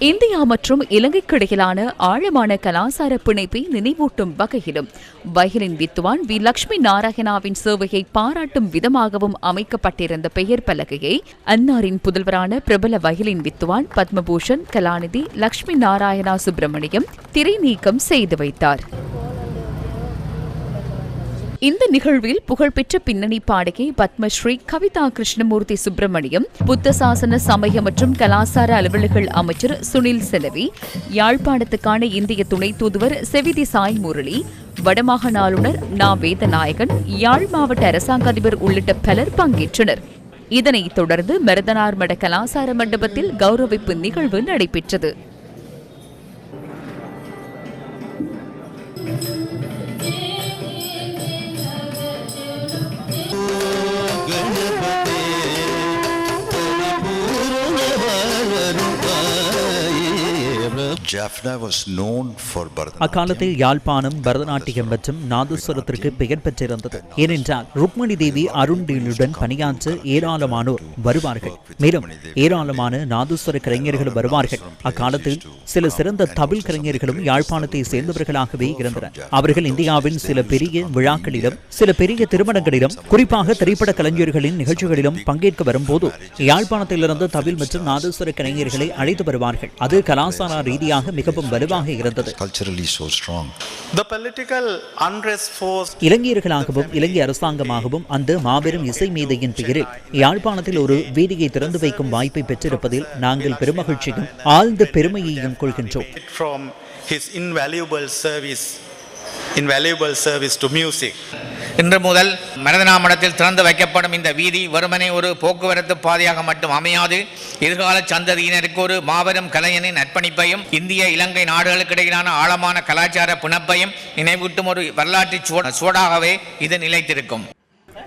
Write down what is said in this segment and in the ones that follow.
India மற்றும் இலங்கைக்கு இடையிலான ஆழமான கலாசார பிணைப்பை நினைவூட்டும் வகையிலும் வயலின் வித்வான் வி லட்சுமி நாராயணாவின் சேவையை பாராட்டும் விதமாகவும் அமைக்கப்பட்டிருந்த பெயர் பலகையை அன்னாரின் புதல்வரான பிரபல வயலின் வித்வான் பத்மபூஷன் கலாநிதி லட்சுமி நாராயணா சுப்பிரமணியம் திரை நீக்கம் செய்து வைத்தார். இந்த நிகழ்வில் புகழ்பெற்ற பின்னணி பாடகி பத்மஸ்ரீ கவிதா கிருஷ்ணமூர்த்தி சுப்பிரமணியம், புத்த சாசன சமய மற்றும் கலாசார அலுவலர்கள் அமைச்சர் சுனில் செலவி, யாழ்ப்பாணத்துக்கான இந்திய துணை தூதுவர் செவிதி சாய் முரளி, வடமாகாண ஆளுநர் நா வேதநாயகன், யாழ் மாவட்ட அரசாங்க அதிபர் உள்ளிட்ட பலர் பங்கேற்றனர். இதனைத் தொடர்ந்து மருதனார் மட கலாசார மண்டபத்தில் கௌரவிப்பு நிகழ்வு நடைபெற்றது. அக்காலத்தில் யாழ்ப்பாணம் பரதநாட்டியம் மற்றும் நாதஸ்வரத்திற்கு பெயர் பெற்றிருந்தது. ஏனென்றால் ருக்மணி தேவி அருண்டீலுடன் பணியாற்ற ஏராளமானோர் வருவார்கள். மேலும் ஏராளமான நாதஸ்வர கலைஞர்கள் வருவார்கள். அக்காலத்தில் சில சிறந்த தமிழ் கலைஞர்களும் யாழ்ப்பாணத்தை சேர்ந்தவர்களாகவே இருந்தனர். அவர்கள் இந்தியாவின் சில பெரிய விழாக்களிலும் சில பெரிய திருமணங்களிலும் குறிப்பாக திரைப்பட கலைஞர்களின் நிகழ்ச்சிகளிலும் பங்கேற்க வரும்போது யாழ்ப்பாணத்திலிருந்து தமிழ் மற்றும் நாதஸ்வர கலைஞர்களை அழைத்து வருவார்கள். அது கலாசார ரீதியாக மிகவும் வலுவாக இருந்தது. இலங்கையர்களாகவும் இலங்கை அரசாங்கமாகவும் அந்த மாபெரும் இசை மேதையின் பெயரில் யாழ்ப்பாணத்தில் ஒரு வீதியை திறந்து வைக்கும் வாய்ப்பை பெற்றிருப்பதில் நாங்கள் பெருமகிழ்ச்சியும் ஆழ்ந்த பெருமையையும் கொள்கின்றோம். இன்று முதல் மருதனாமடத்தில் திறந்து வைக்கப்படும் இந்த வீதி வெறுமனே ஒரு போக்குவரத்து பாதையாக மட்டும் அமையாது, எதிர்கால சந்ததியினருக்கு ஒரு மாபெரும் கலைஞனின் அர்ப்பணிப்பையும் இந்திய இலங்கை நாடுகளுக்கு இடையிலான ஆழமான கலாச்சார பிணைப்பையும் நினைவூட்டும் ஒரு வரலாற்று சுவடாகவே இது நிலைத்திருக்கும்.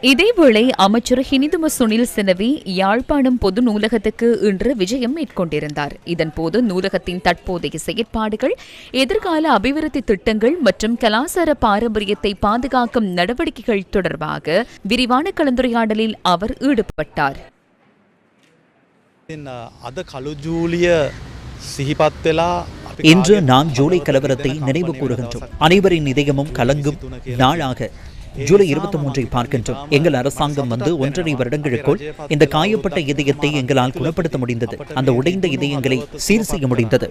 இதேவேளை அமைச்சர் ஹினிதும சுனில் செனவி யாழ்ப்பாணம் பொது நூலகத்துக்கு இன்று விஜயம் மேற்கொண்டிருந்தார். இதன்போது நூலகத்தின் தற்போதைய செயற்பாடுகள், எதிர்கால அபிவிருத்தி திட்டங்கள் மற்றும் கலாசார பாரம்பரியத்தை பாதுகாக்கும் நடவடிக்கைகள் தொடர்பாக விரிவான கலந்துரையாடலில் அவர் ஈடுபட்டார். இன்று நாம் ஜூலை கலவரத்தை நினைவு கூறுகின்றோம். அனைவரின் இதயமும் கலங்கும் நாளாக ஜூலை 23 பார்க்கின்றோம். எங்கள் அரசாங்கம் வந்து 1.5 வருடங்களுக்குள் இந்த காயப்பட்ட இதயத்தை எங்களால் குணப்படுத்த முடிந்தது. அந்த உடைந்த இதயங்களை சீர் செய்ய முடிந்தது.